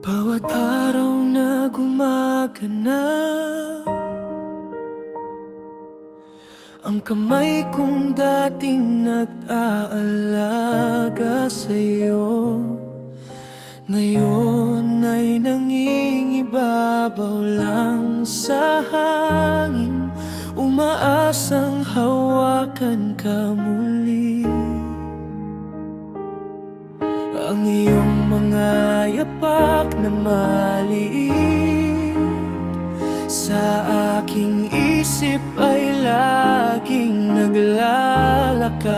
Bawat araw na gumaganap, ang kamay kong dating nag-aalaga sa'yo, ngayon ay nangingibabaw lang sa hangin, umaasang hawakan ka muli. Ang iyong mga yapak na maliit sa aking isip ay laging naglalakad.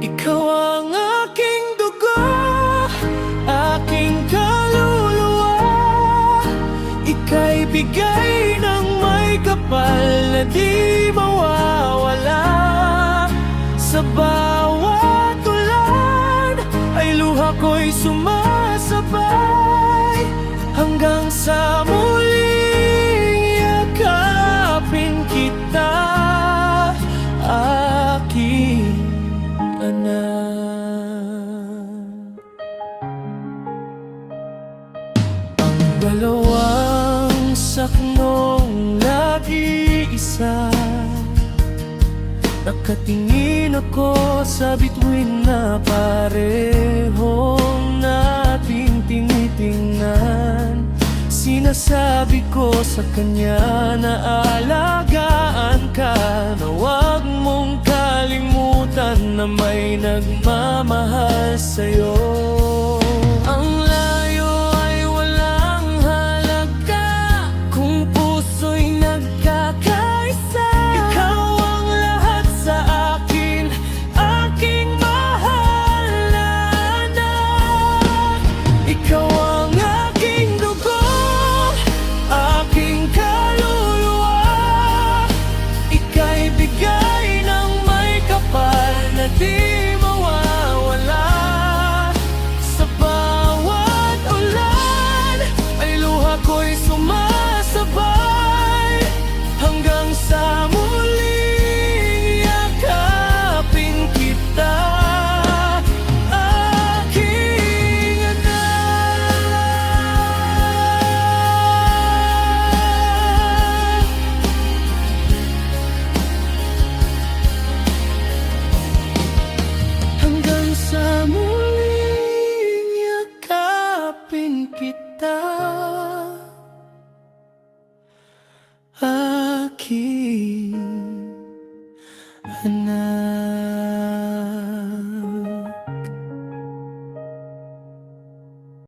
Ikaw ang aking dugo, aking kaluluwa, ika'y bigay ng may kapal na di mawawala. Sa bawat ulan ay luha ko'y sumasabay, hanggang sa muling yakapin kita, aking anak. Ang dalawang saknong lagi isa, nakatingin ako sa bituin na parehong nating tinitingnan. Sinasabi ko sa kanya na alagaan ka, na huwag mong kalimutan na may nagmamahal sa'yo. Ang layo ay walang halaga kung puso'y nagkakaisa. Ikaw ang lahat sa akin, aking mahal na anak. Ikaw ang aking dugo, aking kaluluwa, ika'y bigay ng may kapal na di mawawala. Sa bawat ulan ay luha ko'y sumasabay, hanggang sa muling yakapin kita, aking anak. Hanggang sa muling yakapin kita.